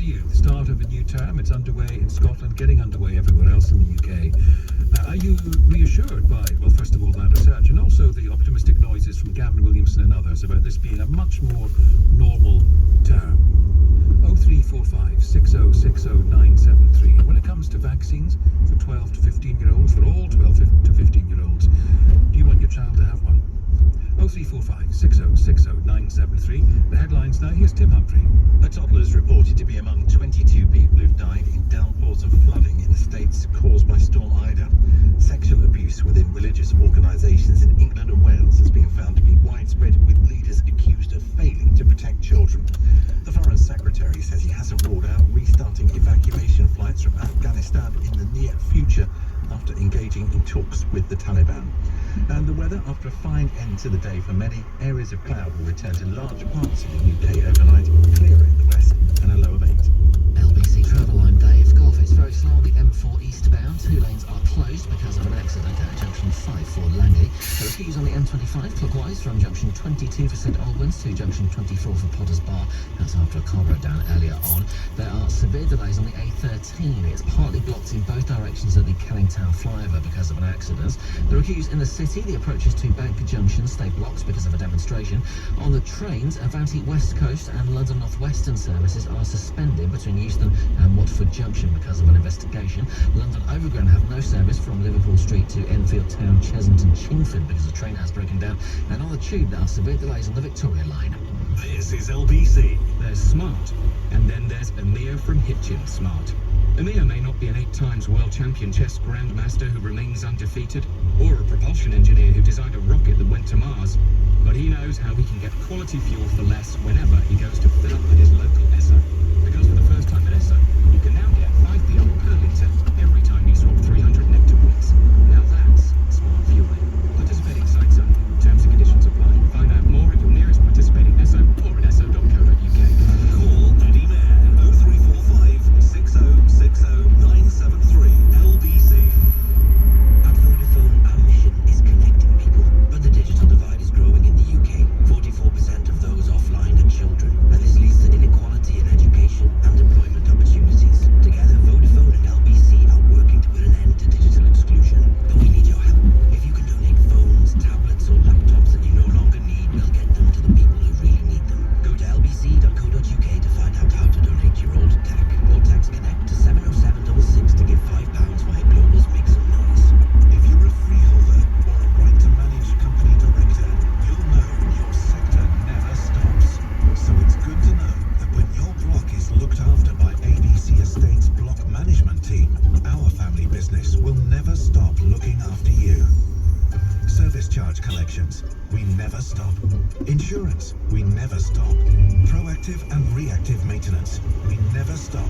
to you. The start of a new term. It's underway in Scotland, getting underway everywhere else in the UK. Are you reassured by, well, first of all, that research, and also the optimistic noises from Gavin Williamson and others about this being a much more normal term? 0345 6060 973. When it comes to vaccines for 12 to 15-year-olds, for all 12 to 15-year-olds, do you want your child to have one? 0345 6060 973. The headlines now. Here's Tim Humphrey. A toddler is reported to be among 22 people who've died in downpours of flooding in the states caused by Storm Ida. Sexual abuse within religious organisations in England and Wales has been found to be widespread, with leaders accused of failing to protect children. The Foreign Secretary says he hasn't ruled out restarting evacuation flights from Afghanistan in the near future after engaging in talks with the Taliban. And the weather, after a fine end to the day for many, areas of cloud will return to large parts of the UK overnight, clearer in the west and a low of 8. LBC travel line, Dave. Golf is very slow on the M4 eastbound. Two lanes are closed because of an accident at junction 5 for Langley. There are queues on the M25 clockwise from junction 22 for St Albans to junction 24 for Potters Bar. That's after a car broke down earlier on. There are severe delays on the A13. It's partly blocked in both directions at the Canning Town flyover because of an accident. There are queues in the city. The approaches to Bank Junction stay blocked because of a demonstration. On the trains, Avanti West Coast and London North Western services are suspended between Euston and Watford Junction because of an investigation. London Overground have no service from Liverpool Street to Enfield Town, Chesington, Chingford because the train has broken down. And on the tube, there are severe delays on the Victoria line. This is LBC. There's Smart, and then there's Amir from Hitchin Smart. Amir may not be an 8 times world champion chess grandmaster who remains undefeated, or a propulsion engineer who designed a rocket that went to Mars, but he knows how he can get quality fuel for less whenever he goes to fill up at his local Esso. Because for the first time at Esso, you can now get 5p per litre every time you swap 300 nectar points. Now that's smart fueling. Participating sites only. Terms and conditions apply. Find out more at your nearest participating Esso or at esso.co.uk. Call Eddie Mayer 0345 6060 973 LBC. At Vodafone, our mission is connecting people, but the digital divide is growing in the UK. 44% of those offline are children, and this leads to inequality in education and employment opportunities. Together, Vodafone and LBC are working to put an end to digital exclusion, but we need your help. If you can donate phones, tablets or laptops that you no longer need, we'll get them to the people who really need them. Go to lbc.co.uk to find out how to donate your old tech, or text Connect to 70766 to give £5 via Global's Make Some Noise. If you're a freeholder or a right to manage company director, you'll know your sector never stops. So it's good to know that when your block is looked after by ABC Estates Block Management Team, our family business will never stop looking after you. Service charge collections, we never stop. Insurance, we never stop. Proactive and reactive maintenance, we never stop. On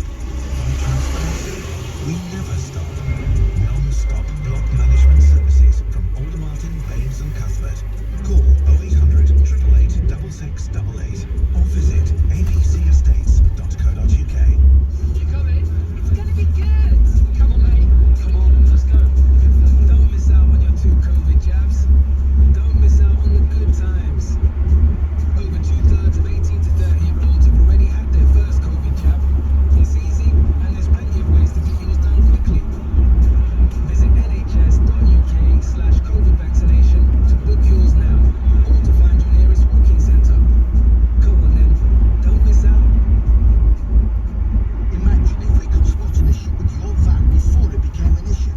transparency, we never stop. Non-stop block management services from Aldermartin, Baines and Cuthbert. Call 0800 888 6688 or visit abcestates.co.uk. You coming? It's gonna be good. Come on, mate. Come on, let's go. Don't miss out on your 2 COVID jabs. Don't miss out on the good times. Over 2/3 of 18 to 30-year-olds have already had their first COVID jab. It's easy, and there's plenty of ways to get yours done quickly. Visit nhs.uk/COVID vaccination to book yours now, or to find your nearest walking centre. Go on then, don't miss out. Imagine if we could spot an issue with your van before it became an issue.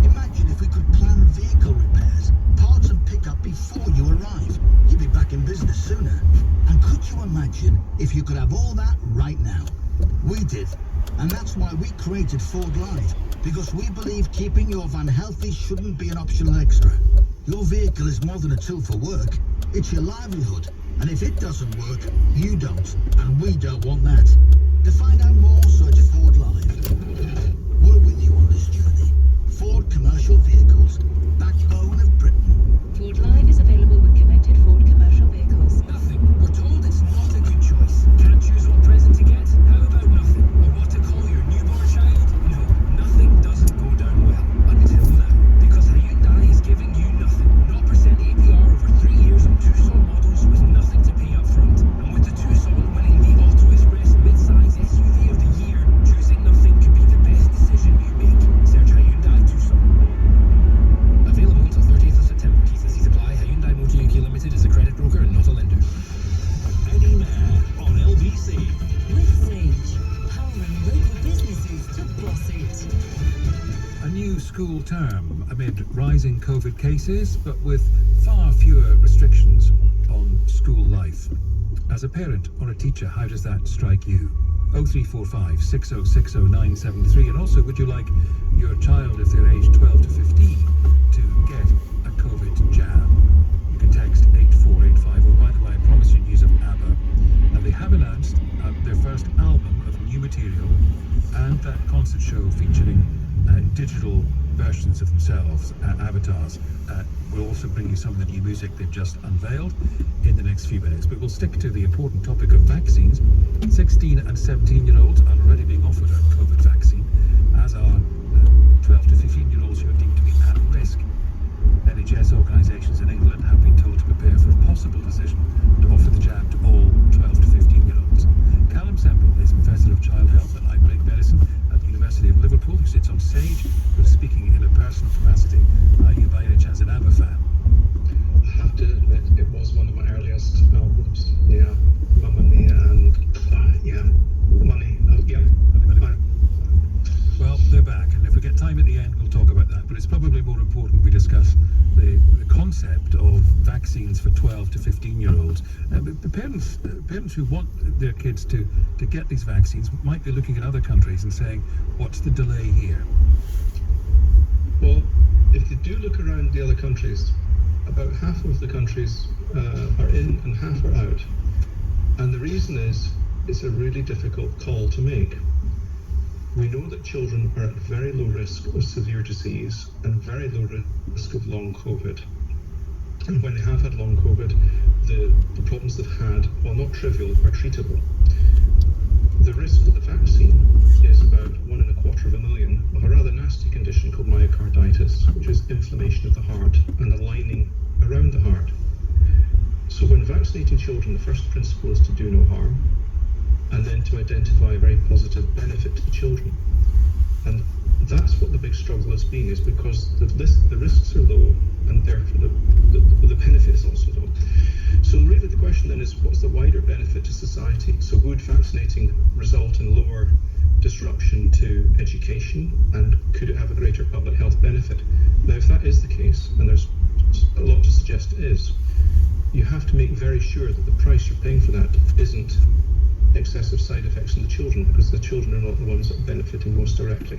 Imagine if we could plan vehicle repairs, parts and pickup before you arrive. You'd be back in business sooner. And could you imagine if you could have all that right now? We did. And that's why we created Ford Live, because we believe keeping your van healthy shouldn't be an optional extra. Your vehicle is more than a tool for work. It's your livelihood. And if it doesn't work, you don't. And we don't want that. To find out more, search Ford Live. We're with you on this journey. Ford Commercial Vehicles, backbone of Britain. Ford Live is available with connected Ford commercial vehicles. Nothing. We're told it's not a good choice. Can't choose what present to get? How about nothing? Or what to call your newborn child? No, nothing doesn't go down well. Until now. Because Hyundai is giving you nothing. 0% APR over 3 years on Tucson models with nothing to pay up front. And with the Tucson winning the Auto Express mid-size school term amid rising COVID cases, but with far fewer restrictions on school life. As a parent or a teacher, how does that strike you? 0345 6060 973. And also, would you like your child, if they're aged 12 to 15, to get a COVID jab? You can text 84850. Oh, by the way, I promised you news of ABBA. Now, they have announced their first album of new material and that concert show featuring digital versions of themselves, avatars. We'll also bring you some of the new music they've just unveiled in the next few minutes. But we'll stick to the important topic of vaccines. 16 and 17-year-olds are already being offered a COVID vaccine, as are 12 to 15-year-olds who are deemed to be at risk. NHS organisations in England have been told to prepare for a possible decision to offer the jab to all 12 to 15-year-olds. Callum Semple is Professor of Child Health and Outbreak Medicine at the University of Liverpool, who sits on stage but is speaking in a personal capacity. Are you by any chance an ABBA fan? I have to admit, it was one of my earliest albums. Yeah, Mamma Mia and Money. Money. Well, they're back, and if we get time at the end, we'll talk about that. But it's probably more important we discuss the concept of vaccines for 12 to 15-year-olds. The parents who want their kids to get these vaccines might be looking at other countries and saying, what's the delay here? Well, if you do look around the other countries, about half of the countries are in and half are out. And the reason is, it's a really difficult call to make. We know that children are at very low risk of severe disease and very low risk of long COVID. And when they have had long COVID, the problems they've had, while not trivial, are treatable. The risk of the vaccine is about 1 in a quarter of a million of a rather nasty condition called myocarditis, which is inflammation of the heart and the lining around the heart. So when vaccinating children, the first principle is to do no harm, and then to identify a very positive benefit to the children. And that's what the big struggle has been, is because the risks are low, and therefore the benefit is also low. So really the question then is, what's the wider benefit to society? So would vaccinating result in lower disruption to education, and could it have a greater public health benefit? Now, if that is the case, and there's a lot to suggest it is, you have to make very sure that the price you're paying for that isn't excessive side effects in the children, because the children are not the ones that are benefiting most directly.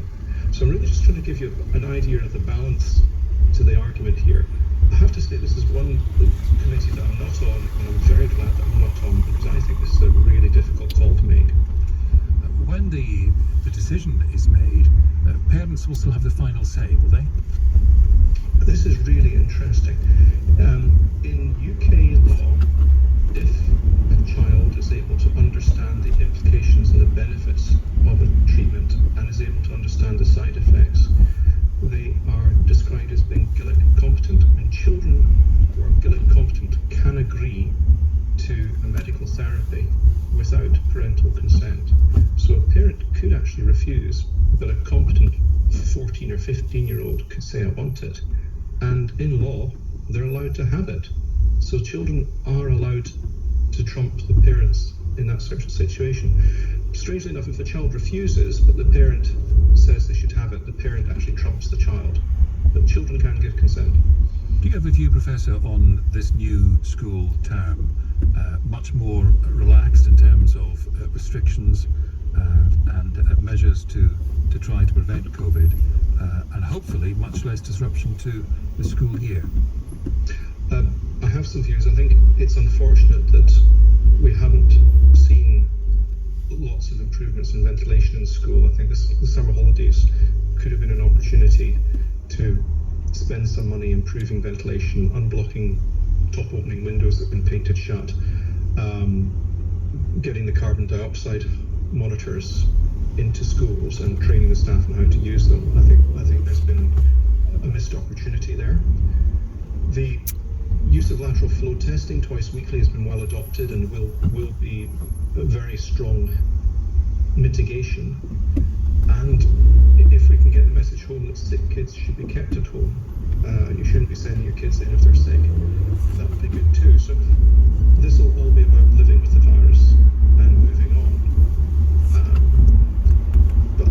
So I'm really just trying to give you an idea of the balance to the argument here. I have to say this is one committee that I'm not on, and I'm very glad that I'm not on, because I think this is a really difficult call to make. When the decision is made, parents will still have the final say, will they? This is really interesting. In UK law, if a child is able to understand the implications and the benefits of a treatment and is able to understand the side effects, they are described as being Gillick competent, and children who are Gillick competent can agree to a medical therapy without parental consent. So a parent could actually refuse, but a competent 14 or 15-year-old could say, I want it. And in law, they're allowed to have it. So children are allowed to trump the parents in that sort of situation. Strangely enough, if the child refuses, but the parent says they should have it, the parent actually trumps the child. But children can give consent. Do you have a view, Professor, on this new school term? Much more relaxed in terms of restrictions and measures to try to prevent COVID, and hopefully much less disruption to the school year? I have some views. I think it's unfortunate that we haven't seen lots of improvements in ventilation in school. I think the summer holidays could have been an opportunity to spend some money improving ventilation, unblocking top opening windows that have been painted shut, getting the carbon dioxide monitors into schools and training the staff on how to use them. I think there's been a missed opportunity there. The use of lateral flow testing twice weekly has been well adopted and will be a very strong mitigation. And if we can get the message home that sick kids should be kept at home, you shouldn't be sending your kids in if they're sick, that would be good too. So this will all be about living with the virus and moving on. But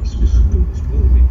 schools will be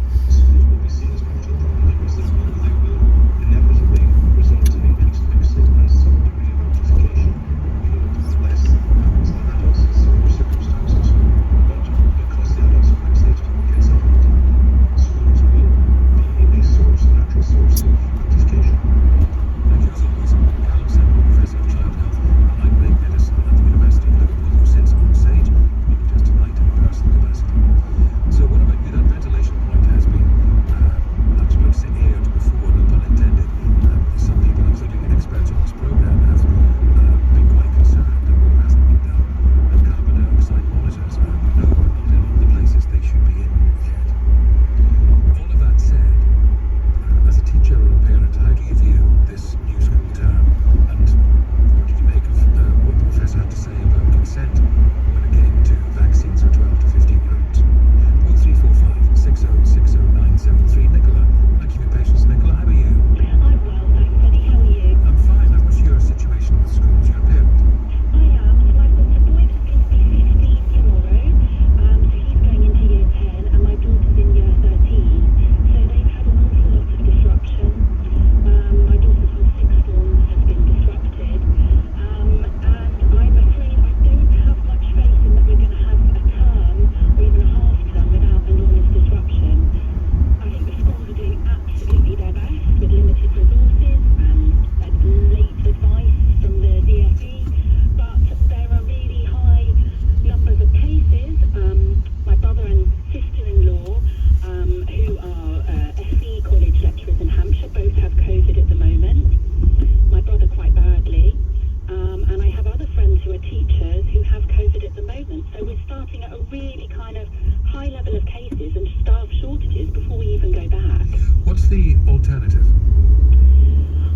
really kind of high level of cases and staff shortages before we even go back. What's the alternative?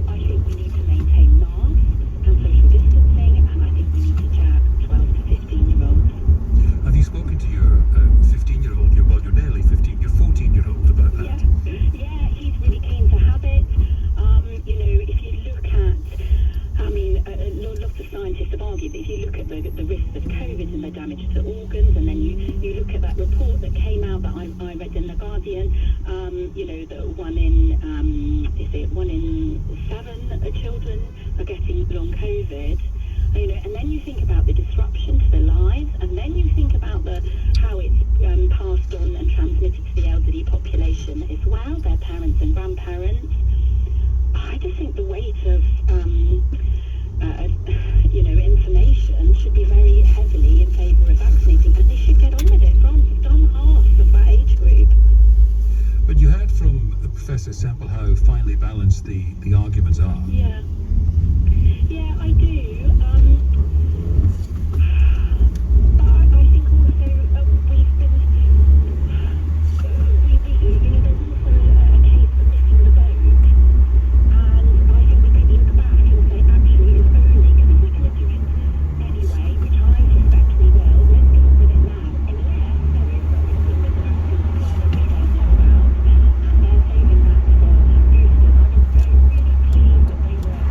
I think we need to maintain masks and social distancing, and I think we need to jab 12 to 15-year-olds. Have you spoken to your 15-year-old, your nearly 15, your 14-year-old about that? Yeah, he's really keen to have it. You know, if you look at, I mean, lots of scientists have argued that if you look at the risks of COVID and the damage to organs, and then you look at that report that came out that I read in The Guardian, you know, that one in 7 children are getting long COVID. You know, and then you think about the disruption to their lives, and then you think about how it's passed on and transmitted to the elderly population as well, their parents and grandparents. I just think the weight of, you know, information should be very heavily in favour of vaccinating, and they should get on with it. France has done half of that age group. But you heard from Professor Semple how finely balanced the arguments are. Yeah. Yeah, I do. But I think also we've been, you know, there's also a case for missing the boat. And I think we could look back and say, actually, it's only, because if we're going to do it anyway, which I suspect we will, let's get on with it now. Unless there is something with the vaccine supply that we don't know about, and they're saving that for boosters. I was really pleased that they were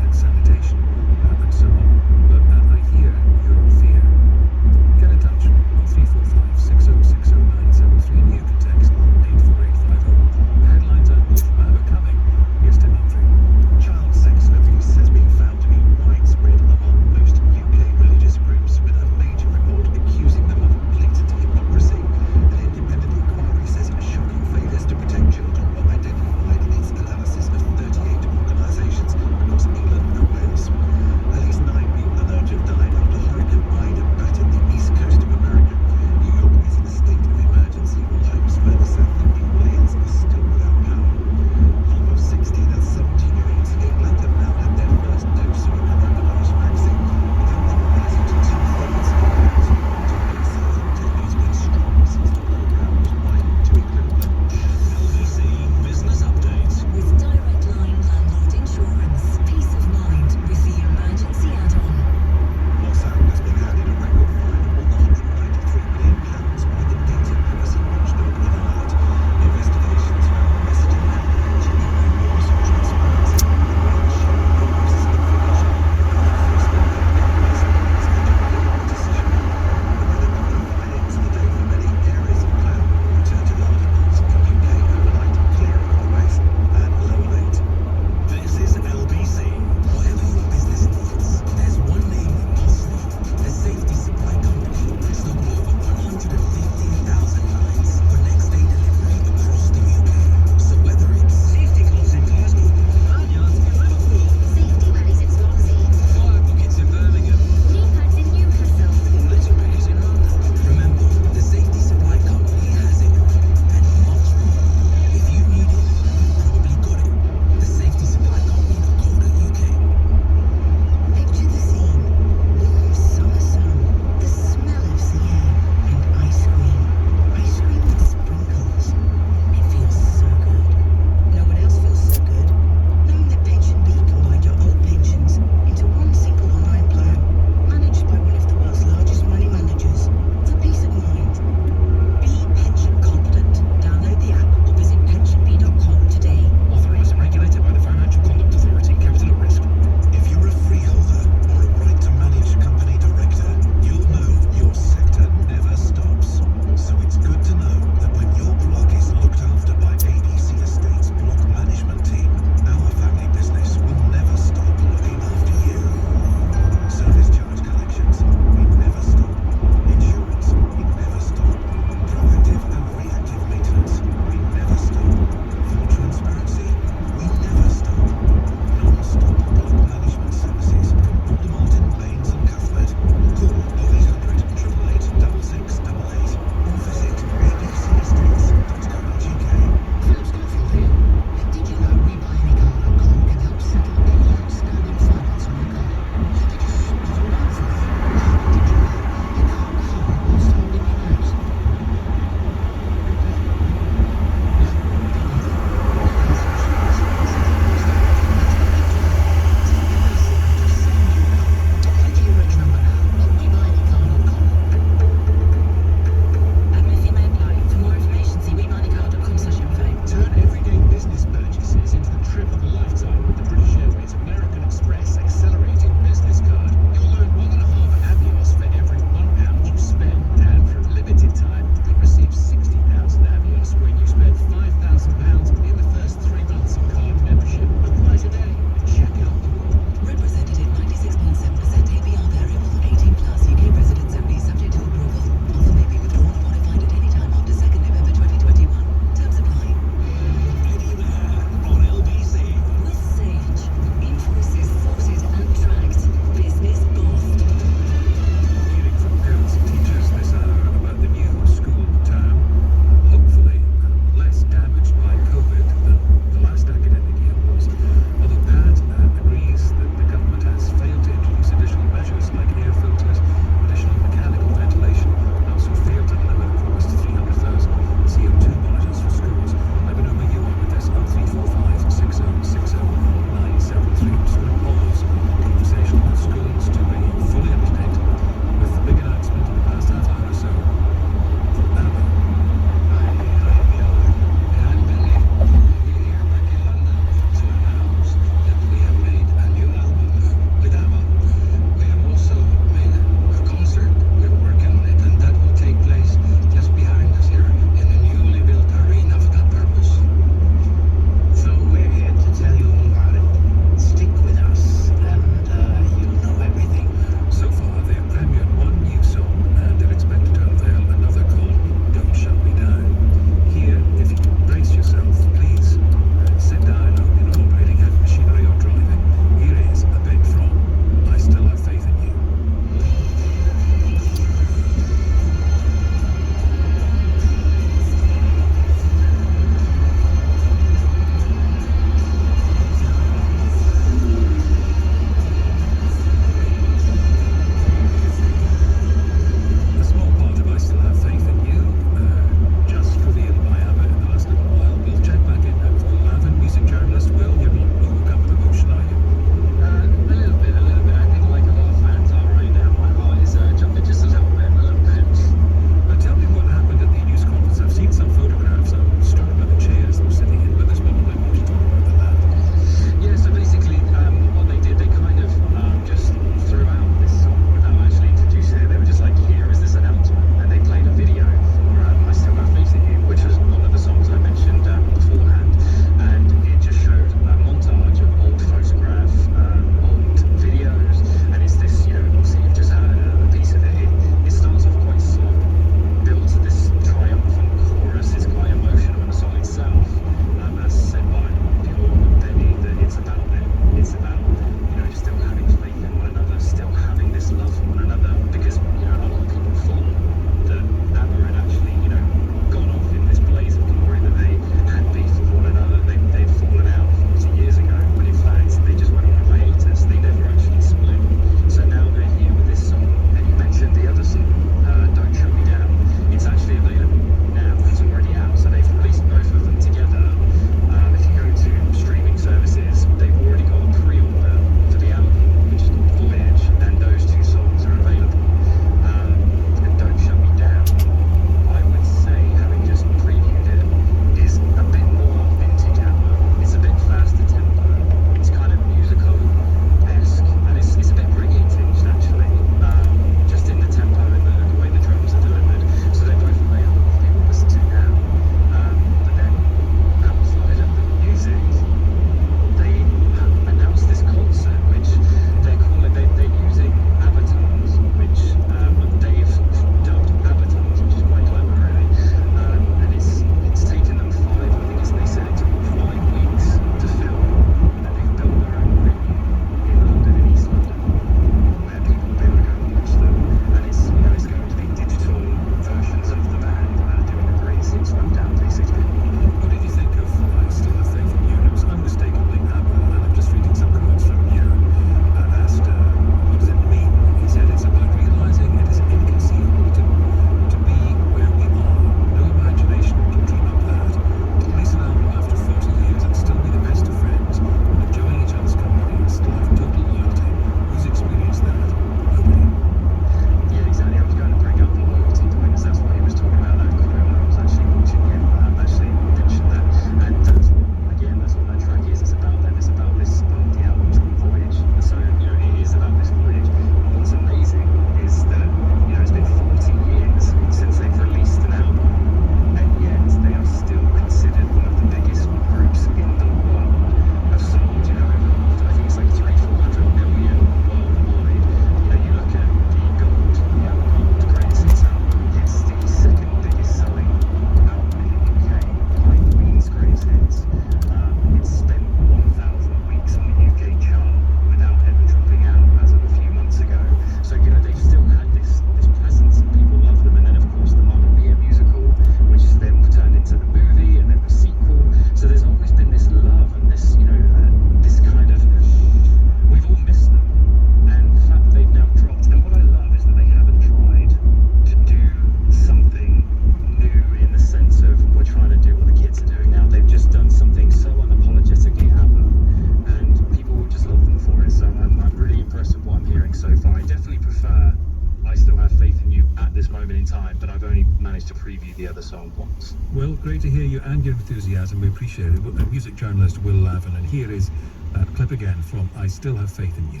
and your enthusiasm. We appreciate it. Music journalist Will Lavin, and here is a clip again from I Still Have Faith in You.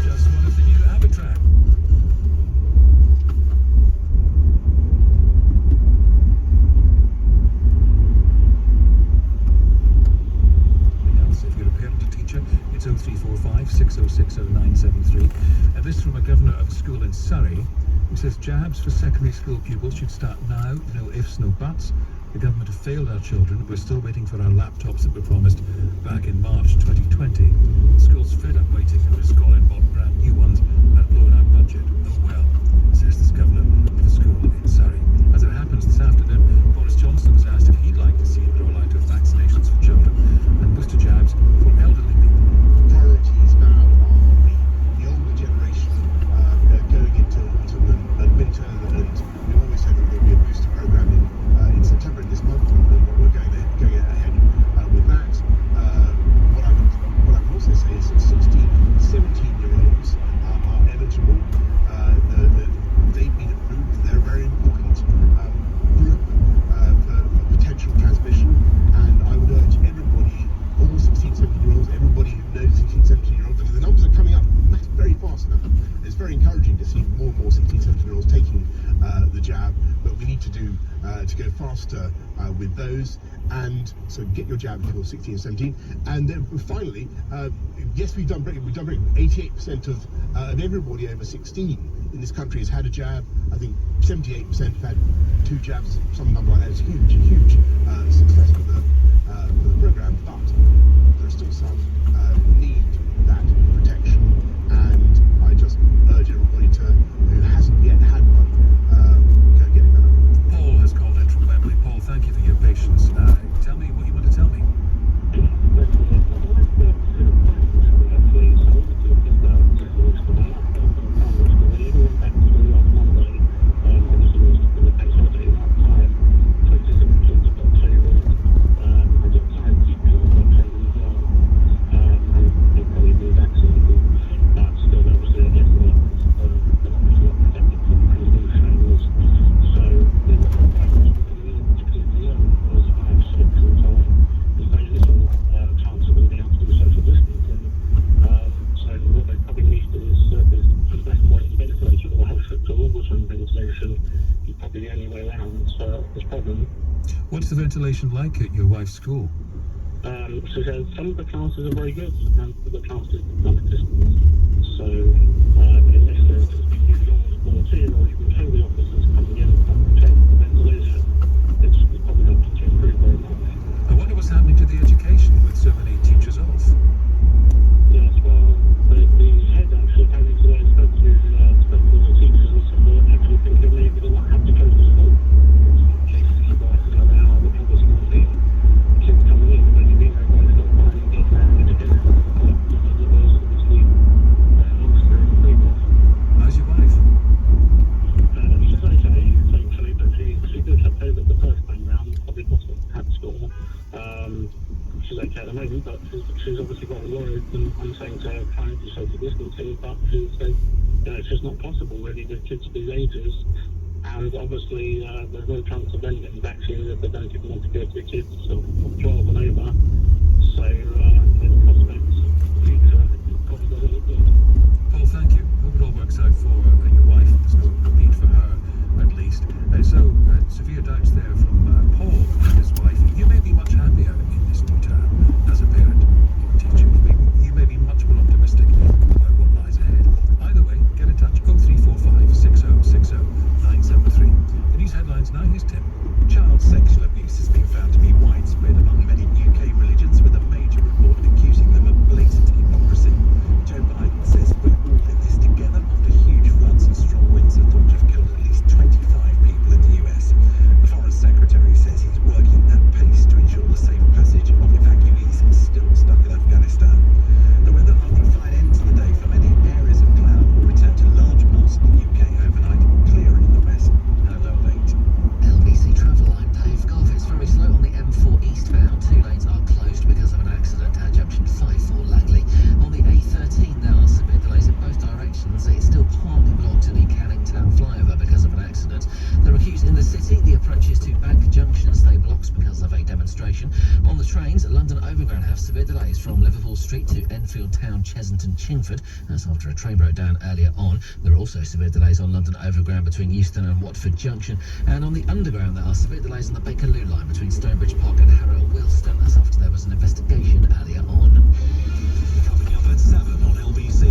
Just one of the new ABBA tracks. If you're a parent or teacher, it's 0345 6060 973. And this from a governor of a school in Surrey who says jabs for secondary school pupils should start now, no ifs, no buts. The government have failed our children. We're still waiting for our laptops that were promised back in March 2020. The school's fed up waiting and has gone and bought brand new ones and blown our budget. Oh well, says this governor of a school in Surrey. As it happens, this afternoon, Boris Johnson was asked if he'd like to see the rollout of vaccinations for children and booster jabs for elderly people. Priorities now are the older generation going into autumn and winter, and we always said that there'll be a booster program in September in this month, and we're going ahead with that. What I would also say is that 16, 17-year-olds are eligible. They've been approved. They're a very important group for potential transmission, and I would urge everybody, all 16, 17-year-olds, everybody who knows 16, 17-year-olds, and the numbers are coming up very fast now. It's very encouraging to see more and more 16, 17-year-olds taking the jab, but we need to go faster with those, and so get your jab if you're 16 and 17. And then finally, yes, we've done great. 88% of everybody over 16 in this country has had a jab. I think 78% have had 2 jabs, some number like that. It's huge success for the program, but there are still some who need that protection, and I just urge everybody who hasn't yet had one, go get it done. Paul has called in from Wembley. Paul, thank you for your patience. Tell me what you want to tell me. What's the ventilation like at your wife's school? She says some of the classes are very good and the classes are non-existent. So unless there's been new laws brought in or even tell the officers coming in to check the ventilation, it's probably not going to improve very much. I wonder what's happening to the education with so many teachers off. Yes, well, the head actually came in today and spoke to the teachers and said they actually think that maybe they might have to close the school. How's your wife? She's okay, thankfully, but she did have COVID the first time round, probably not at school. She's okay at the moment, but she's obviously got worried, and I'm saying to her, trying to social distancing, but she said, it's just not possible really with kids of these ages. And obviously, there's no chance of them getting vaccinated if they don't even want to go to the kids of 12 and over. So, the prospects of the future probably doesn't look good. Paul, thank you. Hope it all works out for your wife. There's no repeat for her, at least. Severe doubts there from Paul and his wife. You may be much happier in this new term as a parent or teacher. You may be much more optimistic about what lies ahead. Either way, get in touch. 0345 6060 973. The news headlines now. Here's Tim. Child sexual abuse has been found to be widespread among many UK religions, with a major report accusing them of blatant hypocrisy. Joe Biden says the trains, London Overground have severe delays from Liverpool Street to Enfield Town, Chesington, Chingford. That's after a train broke down earlier on. There are also severe delays on London Overground between Euston and Watford Junction. And on the Underground, there are severe delays on the Bakerloo line between Stonebridge Park and Harrow Wilston. That's after there was an investigation earlier on. Coming up at 7 on LBC.